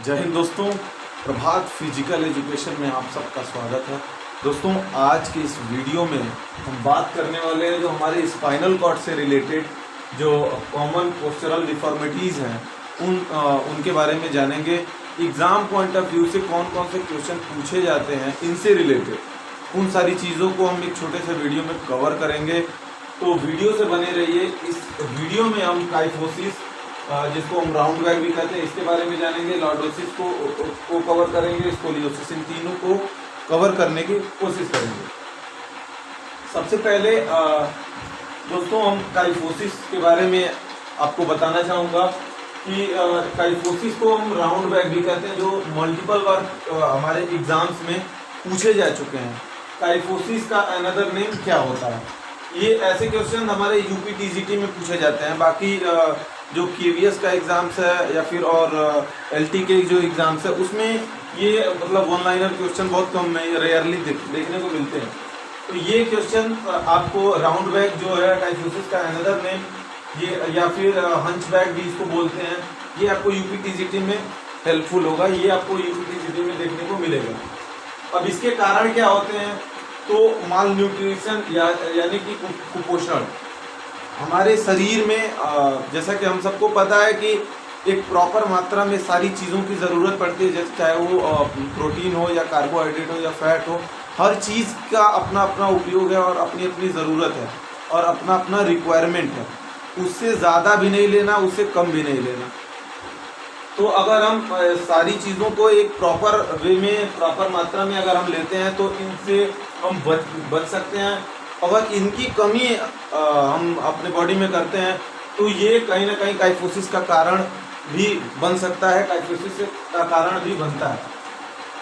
जय हिंद दोस्तों, प्रभात physical education में आप सबका स्वागत है। दोस्तों, आज के इस वीडियो में हम बात करने वाले हैं जो हमारे स्पाइनल कॉर्ड से रिलेटेड जो कॉमन पोस्चरल डिफॉर्मिटीज़ हैं उनके बारे में जानेंगे। एग्ज़ाम पॉइंट ऑफ व्यू से कौन कौन से क्वेश्चन पूछे जाते हैं इनसे रिलेटेड उन सारी चीज़ों को हम एक छोटे से वीडियो में कवर करेंगे, तो वीडियो से बने रहिए। इस वीडियो में हम काइफोसिस, जिसको हम राउंड बैक भी कहते हैं, इसके बारे में जानेंगे। लॉर्डोसिस को कवर करेंगे, स्कोलियोसिस, इन तीनों को कवर करने की कोशिश करेंगे। सबसे पहले दोस्तों हम काइफोसिस के बारे में आपको बताना चाहूँगा कि काइफोसिस को हम राउंड बैक भी कहते हैं, जो मल्टीपल बार हमारे एग्जाम्स में पूछे जा चुके हैं। काइफोसिस का अनदर नेम क्या होता है, ये ऐसे क्वेश्चन हमारे यूपी टीजीटी में पूछे जाते हैं। बाकी जो केवीएस का एग्जाम्स है या फिर और एलटी के जो एग्जाम्स है उसमें ये मतलब वन लाइनर क्वेश्चन बहुत कम में रेयरली देखने को मिलते हैं। तो ये क्वेश्चन आपको राउंड बैक जो है काइफोसिस का अनदर नेम, ये या फिर हंच बैक भी इसको बोलते हैं, ये आपको यूपी टीजीटी में हेल्पफुल होगा। ये आपको यूपी टीजीटी में देखने को मिलेगा। अब इसके कारण क्या होते हैं, तो माल न्यूट्रिशन यानी कि कुपोषण हमारे शरीर में, जैसा कि हम सबको पता है कि एक प्रॉपर मात्रा में सारी चीज़ों की ज़रूरत पड़ती है, जैसे चाहे वो प्रोटीन हो या कार्बोहाइड्रेट हो या फैट हो, हर चीज़ का अपना अपना उपयोग है और अपनी अपनी ज़रूरत है और अपना अपना रिक्वायरमेंट है। उससे ज़्यादा भी नहीं लेना, उससे कम भी नहीं लेना। तो अगर हम सारी चीज़ों को एक प्रॉपर वे में, प्रॉपर मात्रा में अगर हम लेते हैं तो इनसे हम बच सकते हैं। अगर इनकी कमी हम अपने बॉडी में करते हैं तो ये कहीं ना कहीं काइफोसिस का कारण भी बन सकता है, काइफोसिस का कारण भी बनता है।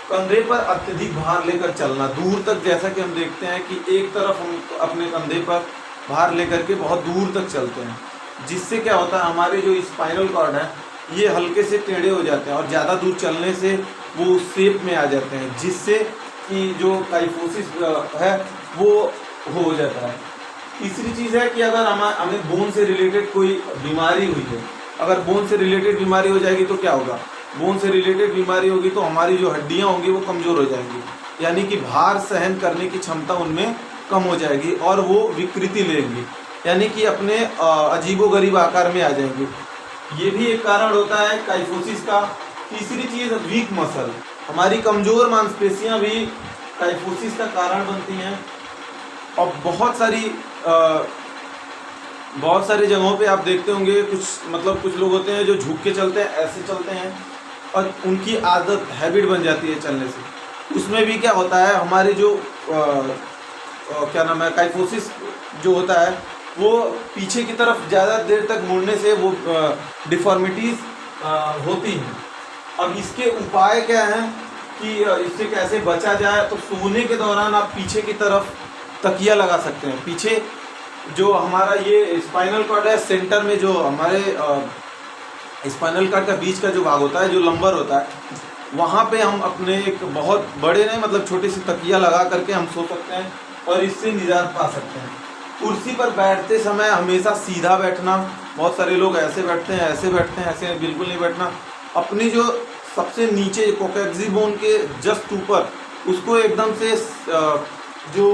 कंधे पर अत्यधिक भार लेकर चलना दूर तक, जैसा कि हम देखते हैं कि एक तरफ हम अपने कंधे पर भार लेकर के बहुत दूर तक चलते हैं, जिससे क्या होता है, हमारे जो स्पाइनल कॉर्ड है ये हल्के से टेढ़े हो जाते हैं और ज़्यादा दूर चलने से वो शेप में आ जाते हैं, जिससे कि जो काइफोसिस है वो हो जाता है। तीसरी चीज़ है कि अगर हमें बोन से रिलेटेड कोई बीमारी हुई है, अगर बोन से रिलेटेड बीमारी हो जाएगी तो क्या होगा, बोन से रिलेटेड बीमारी होगी तो हमारी जो हड्डियां होंगी वो कमज़ोर हो जाएंगी, यानी कि भार सहन करने की क्षमता उनमें कम हो जाएगी और वो विकृति लेंगी, यानी कि अपने अजीबोगरीब आकार में आ जाएंगी। ये भी एक कारण होता है काइफोसिस का। तीसरी चीज़ वीक मसल, हमारी कमज़ोर मांसपेशियां भी काइफोसिस का कारण बनती हैं। और बहुत सारी जगहों पे आप देखते होंगे, कुछ लोग होते हैं जो झुक के चलते हैं, ऐसे चलते हैं और उनकी आदत, हैबिट बन जाती है चलने से। उसमें भी क्या होता है, हमारे जो क्या नाम है, काइफोसिस जो होता है वो पीछे की तरफ ज़्यादा देर तक मुड़ने से वो डिफॉर्मिटीज़ होती हैं। अब इसके उपाय क्या हैं कि इससे कैसे बचा जाए, तो सोने के दौरान आप पीछे की तरफ तकिया लगा सकते हैं। पीछे जो हमारा ये स्पाइनल कॉर्ड है, सेंटर में जो हमारे स्पाइनल कॉर्ड का बीच का जो भाग होता है, जो लंबर होता है, वहाँ पे हम अपने एक बहुत बड़े नहीं, मतलब छोटी सी तकिया लगा करके हम सो सकते हैं और इससे निजात पा सकते हैं। कुर्सी पर बैठते समय हमेशा सीधा बैठना, बहुत सारे लोग ऐसे बैठते हैं, ऐसे बैठते हैं, ऐसे बिल्कुल नहीं बैठना। अपनी जो सबसे नीचे कोकैक्सी बोन के जस्ट ऊपर, उसको एकदम से जो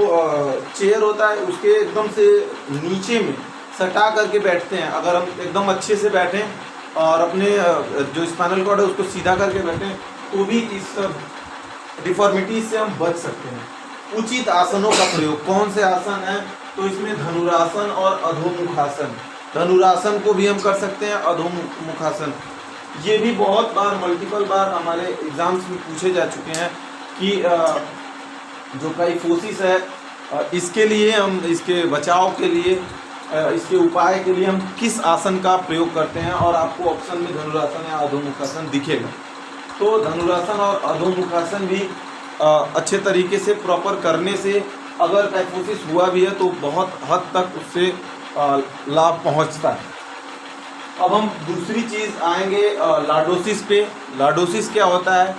चेयर होता है उसके एकदम से नीचे में सटा करके बैठते हैं। अगर हम एकदम अच्छे से बैठें और अपने जो स्पाइनल कॉर्ड है उसको सीधा करके बैठें तो भी इस डिफॉर्मिटीज से हम बच सकते हैं। उचित आसनों का प्रयोग, कौन से आसन है, तो इसमें धनुरासन और अधोमुखासन, धनुरासन को भी हम कर सकते हैं, अधोमुखासन ये भी बहुत बार, मल्टीपल बार हमारे एग्जाम्स में पूछे जा चुके हैं कि जो काइफोसिस है इसके लिए हम, इसके बचाव के लिए, इसके उपाय के लिए हम किस आसन का प्रयोग करते हैं, और आपको ऑप्शन में धनुरासन या अधोमुखासन दिखेगा। तो धनुरासन और अधोमुखासन भी अच्छे तरीके से प्रॉपर करने से अगर काइफोसिस हुआ भी है तो बहुत हद तक उससे लाभ पहुंचता है। अब हम दूसरी चीज़ आएंगे लॉर्डोसिस पे। लॉर्डोसिस क्या होता है,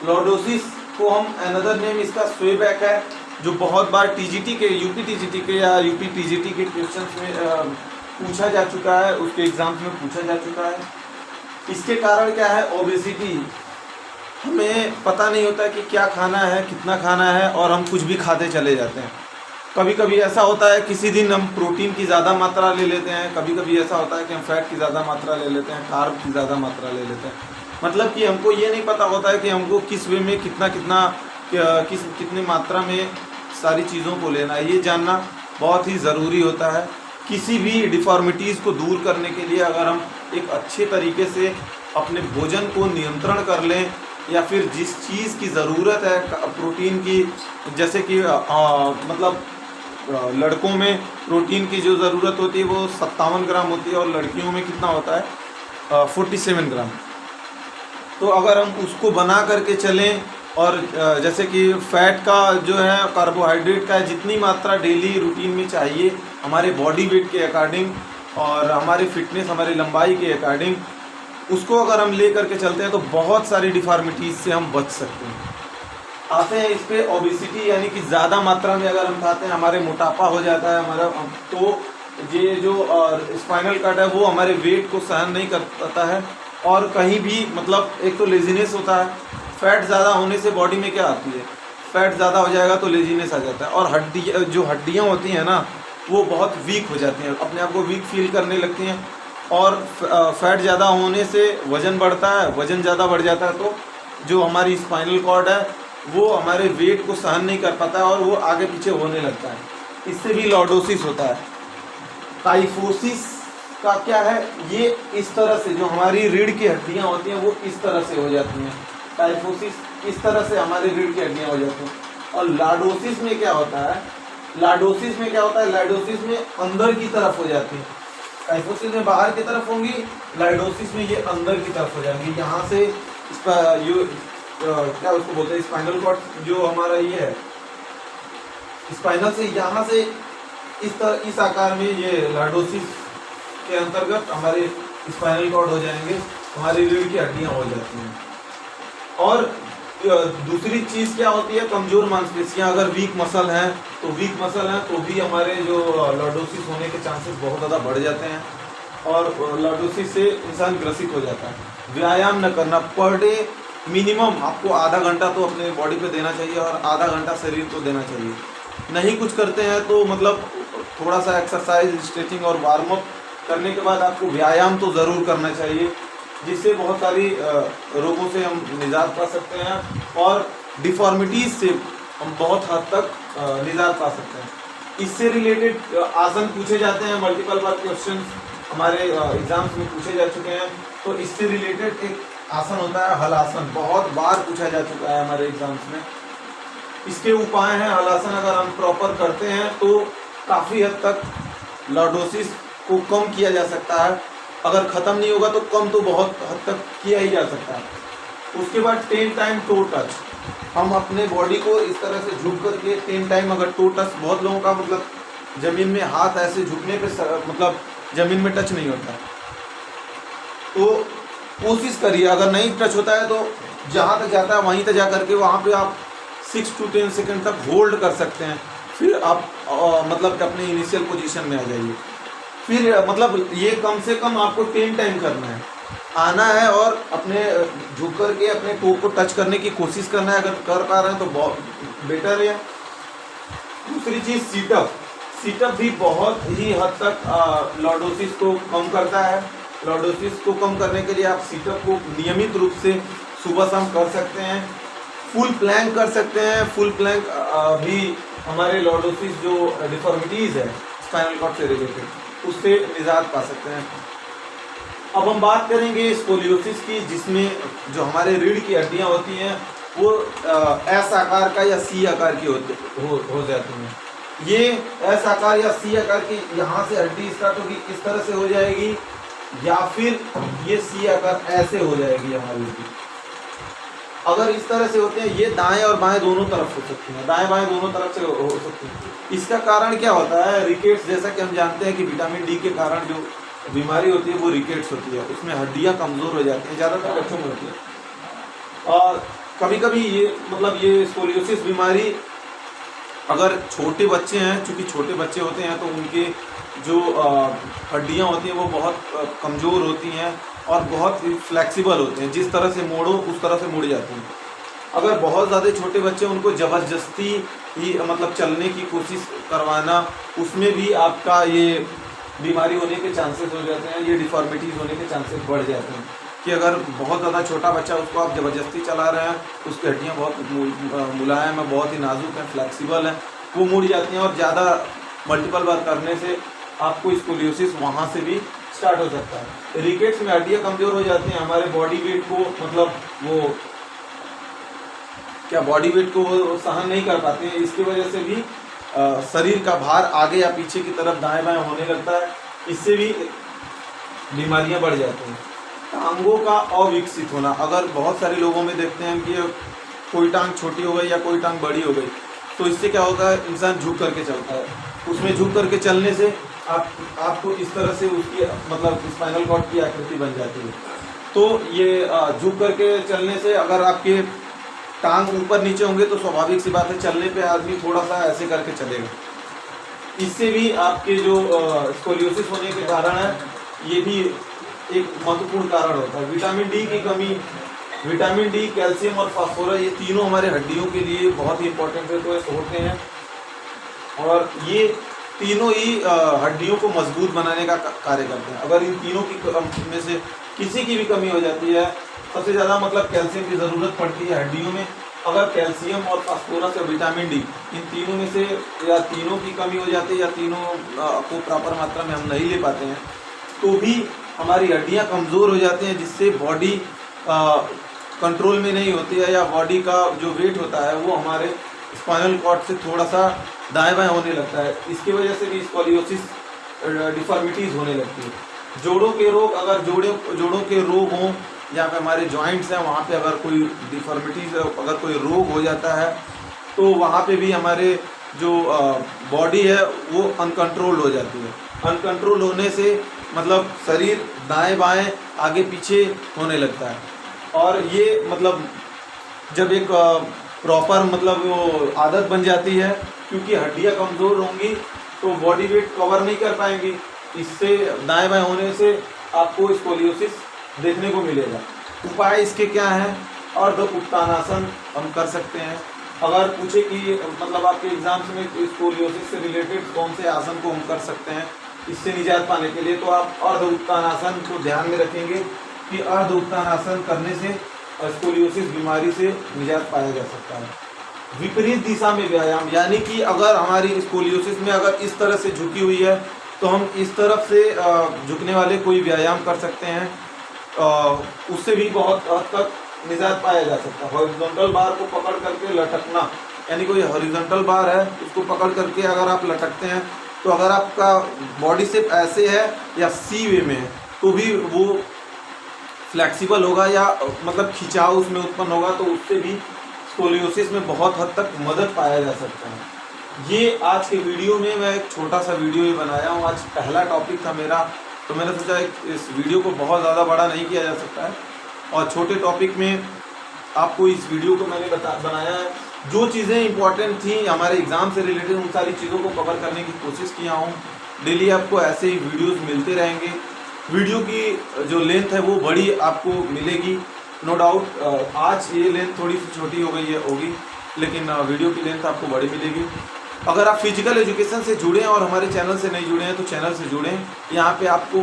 लॉर्डोसिस को हम अनदर नेम इसका स्वेबैक है, जो बहुत बार टीजीटी के, यूपी टीजीटी के या यूपी टीजीटी के क्वेश्चंस में पूछा जा चुका है, उसके एग्जाम्स में पूछा जा चुका है। इसके कारण क्या है, ओबेसिटी, हमें पता नहीं होता कि क्या खाना है, कितना खाना है, और हम कुछ भी खाते चले जाते हैं। कभी कभी ऐसा होता है किसी दिन हम प्रोटीन की ज़्यादा मात्रा ले लेते हैं, कभी कभी ऐसा होता है कि हम फैट की ज़्यादा मात्रा ले लेते हैं, कार्ब की ज़्यादा मात्रा ले लेते हैं। मतलब कि हमको ये नहीं पता होता है कि हमको किस वे में कितनी मात्रा में सारी चीज़ों को लेना है। ये जानना बहुत ही ज़रूरी होता है। किसी भी डिफॉर्मिटीज़ को दूर करने के लिए अगर हम एक अच्छे तरीके से अपने भोजन को नियंत्रण कर लें, या फिर जिस चीज़ की ज़रूरत है प्रोटीन की, जैसे कि मतलब लड़कों में प्रोटीन की जो ज़रूरत होती है वो 57 ग्राम होती है, और लड़कियों में कितना होता है 47 ग्राम। तो अगर हम उसको बना करके चलें, और जैसे कि फैट का जो है, कार्बोहाइड्रेट का जितनी मात्रा डेली रूटीन में चाहिए हमारे बॉडी वेट के अकॉर्डिंग और हमारे फिटनेस, हमारी लंबाई के अकॉर्डिंग, उसको अगर हम ले करके चलते हैं तो बहुत सारी डिफॉर्मिटीज़ से हम बच सकते हैं। आते हैं इस पे ओबेसिटी, यानी कि ज़्यादा मात्रा में अगर हम खाते हैं हमारे मोटापा हो जाता है हमारा। तो ये जो स्पाइनल कट है वो हमारे वेट को सहन नहीं कर पाता है, और कहीं भी मतलब एक तो लेजीनेस होता है। फैट ज़्यादा होने से बॉडी में क्या आती है, फैट ज़्यादा हो जाएगा तो लेजीनेस आ जाता है, और हड्डियाँ होती हैं ना वो बहुत वीक हो जाती हैं, अपने आप को वीक फील करने लगती हैं। और फैट ज़्यादा होने से वज़न बढ़ता है, वज़न ज़्यादा बढ़ जाता है तो जो हमारी स्पाइनल कॉर्ड है वो हमारे वेट को सहन नहीं कर पाता है और वो आगे पीछे होने लगता है। इससे भी लॉर्डोसिस होता है। काइफोसिस का क्या है, ये इस तरह से जो हमारी रीढ़ की हड्डियाँ होती हैं वो इस तरह से हो जाती हैं। काइफोसिस इस तरह से हमारी रीढ़ की हड्डियाँ हो जाती हैं। और लाडोसिस में क्या होता है, लाडोसिस में अंदर की तरफ हो जाती है। काइफोसिस में बाहर की तरफ होंगी, लाइडोसिस में ये अंदर की तरफ हो जाएंगी। यहाँ से इसका क्या उसको बोलते हैं, स्पाइनल कॉर्ड जो हमारा ये है, स्पाइनल से यहाँ से इस आकार में ये लाइडोसिस के अंतर्गत हमारे स्पाइनल कॉर्ड हो जाएंगे, हमारी रीढ़ की हड्डियाँ हो जाती हैं। और दूसरी चीज़ क्या होती है, कमज़ोर मांसपेशियाँ अगर वीक मसल हैं तो भी हमारे जो लॉर्डोसिस होने के चांसेस बहुत ज़्यादा बढ़ जाते हैं, और लॉर्डोसिस से इंसान ग्रसित हो जाता है। व्यायाम न करना, पर डे मिनिमम आपको आधा घंटा तो अपने बॉडी पे देना चाहिए, और आधा घंटा शरीर को देना चाहिए। नहीं कुछ करते हैं तो मतलब थोड़ा सा एक्सरसाइज, स्ट्रेचिंग और वार्म अप करने के बाद आपको व्यायाम तो ज़रूर करना चाहिए, जिससे बहुत सारी रोगों से हम निजात पा सकते हैं, और डिफॉर्मिटीज़ से हम बहुत हद तक निजात पा सकते हैं। इससे रिलेटेड आसन पूछे जाते हैं, मल्टीपल बार क्वेश्चन हमारे एग्जाम्स में पूछे जा चुके हैं। तो इससे रिलेटेड एक आसन होता है हलासन, बहुत बार पूछा जा चुका है हमारे एग्जाम्स में। इसके उपाय हैं, हलासन अगर हम प्रॉपर करते हैं तो काफ़ी हद तक लॉर्डोसिस को कम किया जा सकता है। अगर ख़त्म नहीं होगा तो कम तो बहुत हद तक किया ही जा सकता है। उसके बाद 10 टाइम टो टच, हम अपने बॉडी को इस तरह से झुक करके 10 टाइम अगर टो टच, बहुत लोगों का मतलब ज़मीन में हाथ ऐसे झुकने पे मतलब ज़मीन में टच नहीं होता, तो कोशिश करिए। अगर नहीं टच होता है तो जहाँ तक जाता है वहीं तक जा करके वहाँ पे आप 6 to 10 सेकेंड तक होल्ड कर सकते हैं, फिर आप मतलब अपने इनिशियल पोजीशन में आ जाइए। फिर मतलब ये कम से कम आपको 10 टाइम करना है, आना है और अपने झुक करके अपने टो को टच करने की कोशिश करना है। अगर कर पा रहे हैं तो बहुत बेटर है। दूसरी चीज़ सीटअप भी बहुत ही हद तक लॉर्डोसिस को कम करता है। लॉर्डोसिस को कम करने के लिए आप सीटअप को नियमित रूप से सुबह शाम कर सकते हैं। फुल प्लैंक कर सकते हैं। फुल प्लैंक भी हमारे लॉर्डोसिस जो डिफॉर्मिटीज़ है स्पाइनल कॉर्ड से रिलेटेड, उससे निजात पा सकते हैं। अब हम बात करेंगे स्कोलियोसिस की, जिसमें जो हमारे रीढ़ की हड्डियां होती हैं वो एस आकार का या सी आकार की हो जाती हैं। ये एस आकार या सी आकार की यहाँ से हड्डी स्टार्ट होगी, इस तरह से हो जाएगी, या फिर ये सी आकार ऐसे हो जाएगी हमारी हड्डी। अगर इस तरह से होते हैं, ये दाएं और बाएं दोनों तरफ हो सकती हैं, दाएं बाएं दोनों तरफ से हो सकती हैं। इसका कारण क्या होता है, रिकेट्स। जैसा कि हम जानते हैं कि विटामिन डी के कारण जो बीमारी होती है वो रिकेट्स होती है, उसमें हड्डियां कमज़ोर हो जाती हैं, ज़्यादातर बच्चों में होती है। और कभी कभी ये मतलब ये स्कोलियोसिस बीमारी अगर छोटे बच्चे हैं, चूँकि छोटे बच्चे होते हैं तो उनके जो हड्डियां होती हैं वो बहुत कमज़ोर होती हैं, और बहुत फ्लेक्सिबल होते हैं, जिस तरह से मोड़ो उस तरह से मुड़ जाते हैं। अगर बहुत ज़्यादा छोटे बच्चे उनको ज़बरदस्ती ही मतलब चलने की कोशिश करवाना, उसमें भी आपका ये बीमारी होने के चांसेस हो जाते हैं, ये डिफॉर्मिटीज़ होने के चांसेस बढ़ जाते हैं। कि अगर बहुत ज़्यादा छोटा बच्चा उसको आप ज़बरदस्ती चला रहे हैं, उसकी हड्डियाँ बहुत मुलायम है, बहुत ही नाजुक हैं, फ्लेक्सिबल हैं, वो मुड़ जाती हैं और ज़्यादा मल्टीपल बार करने से आपको स्कोलियोसिस वहाँ से भी स्टार्ट हो सकता है। रिकेट्स में हड्डियाँ कमज़ोर हो जाती हैं, हमारे बॉडी वेट को मतलब वो बॉडी वेट को वो सहन नहीं कर पाते हैं। इसकी वजह से भी शरीर का भार आगे या पीछे की तरफ दाएं बाएं होने लगता है, इससे भी बीमारियां बढ़ जाती हैं। टांगों का अविकसित होना, अगर बहुत सारे लोगों में देखते हैं कि कोई टांग छोटी हो गई या कोई टांग बड़ी हो गई, तो इससे क्या होता है, इंसान झुक करके चलता है। उसमें झुक करके चलने से आपको इस तरह से उसकी मतलब स्पाइनल कॉर्ड की आकृति बन जाती है। तो ये झुक करके चलने से अगर आपके टांग ऊपर नीचे होंगे तो स्वाभाविक सी बात है, चलने पे आदमी थोड़ा सा ऐसे करके चलेगा। इससे भी आपके जो स्कोलियोसिस होने के कारण है, ये भी एक महत्वपूर्ण कारण होता है। विटामिन डी की कमी, विटामिन डी, कैल्शियम और फास्फोरस, ये तीनों हमारे हड्डियों के लिए बहुत ही इंपॉर्टेंट होते हैं और ये तीनों ही हड्डियों को मजबूत बनाने का कार्य करते हैं। अगर इन तीनों की में से किसी की भी कमी हो जाती है, सबसे ज़्यादा मतलब कैल्शियम की ज़रूरत पड़ती है हड्डियों में। अगर कैल्शियम और फास्फोरस और विटामिन डी, इन तीनों में से या तीनों की कमी हो जाती है या तीनों को प्रॉपर मात्रा में हम नहीं ले पाते हैं, तो भी हमारी हड्डियां कमज़ोर हो जाती हैं, जिससे बॉडी कंट्रोल में नहीं होती है या बॉडी का जो वेट होता है वो हमारे स्पाइनल कॉर्ड से थोड़ा सा दाएं बाएं होने लगता है। इसकी वजह से भी स्कोलियोसिस डिफॉर्मिटीज़ होने लगती है। जोड़ों के रोग, अगर जोड़ों के रोग हों, जहाँ पे हमारे जॉइंट्स हैं वहाँ पे अगर कोई डिफॉर्मिटीज़, अगर कोई रोग हो जाता है, तो वहाँ पे भी हमारे जो बॉडी है वो अनकंट्रोल हो जाती है। अनकंट्रोल होने से मतलब शरीर दाएं बाएं आगे पीछे होने लगता है, और ये मतलब जब एक प्रॉपर मतलब वो आदत बन जाती है, क्योंकि हड्डियां कमज़ोर होंगी तो बॉडी वेट कवर नहीं कर पाएंगी, इससे दाएं बाएं होने से आपको स्कोलियोसिस देखने को मिलेगा। उपाय इसके क्या हैं? अर्ध उत्तानासन हम कर सकते हैं। अगर पूछे कि मतलब आपके एग्जाम्स में स्कोलियोसिस से रिलेटेड कौन से आसन को हम कर सकते हैं इससे निजात पाने के लिए, तो आप अर्ध उत्तानासन को ध्यान में रखेंगे कि अर्ध उत्तानासन करने से स्कोलियोसिस बीमारी से निजात पाया जा सकता है। विपरीत दिशा में व्यायाम, यानी कि अगर हमारी स्कोलियोसिस में अगर इस तरह से झुकी हुई है तो हम इस तरफ से झुकने वाले कोई व्यायाम कर सकते हैं, उससे भी बहुत हद तक निजात पाया जा सकता है। हॉरिजॉन्टल बार को पकड़ करके लटकना, यानी कोई हॉरिजॉन्टल बार है उसको पकड़ करके अगर आप लटकते हैं, तो अगर आपका बॉडी शेप ऐसे है या सी वे में है तो भी वो फ्लेक्सिबल होगा या मतलब खिंचाव उसमें उत्पन्न होगा, तो उससे भी स्कोलियोसिस में बहुत हद तक मदद पाया जा सकता है। ये आज के वीडियो में मैं एक छोटा सा वीडियो ही बनाया हूँ। आज पहला टॉपिक था मेरा, तो मैंने सोचा इस वीडियो को बहुत ज़्यादा बड़ा नहीं किया जा सकता है, और छोटे टॉपिक में आपको इस वीडियो को मैंने बनाया है। जो चीज़ें इंपॉर्टेंट थी हमारे एग्ज़ाम से रिलेटेड, उन सारी चीज़ों को कवर करने की कोशिश किया हूँ। डेली आपको ऐसे ही वीडियोस मिलते रहेंगे। वीडियो की जो लेंथ है वो बड़ी आपको मिलेगी, नो डाउट। आज ये लेंथ थोड़ी सी छोटी हो गई होगी, लेकिन वीडियो की लेंथ आपको बड़ी मिलेगी। अगर आप फिजिकल एजुकेशन से जुड़े हैं और हमारे चैनल से नहीं जुड़े हैं तो चैनल से जुड़ें। यहाँ पे आपको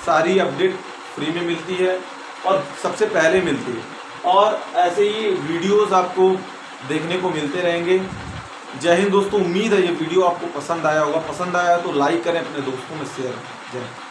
सारी अपडेट फ्री में मिलती है और सबसे पहले मिलती है, और ऐसे ही वीडियोस आपको देखने को मिलते रहेंगे। जय हिंद दोस्तों, उम्मीद है ये वीडियो आपको पसंद आया होगा। पसंद आया तो लाइक करें, अपने दोस्तों में शेयर करें। जय हिंद।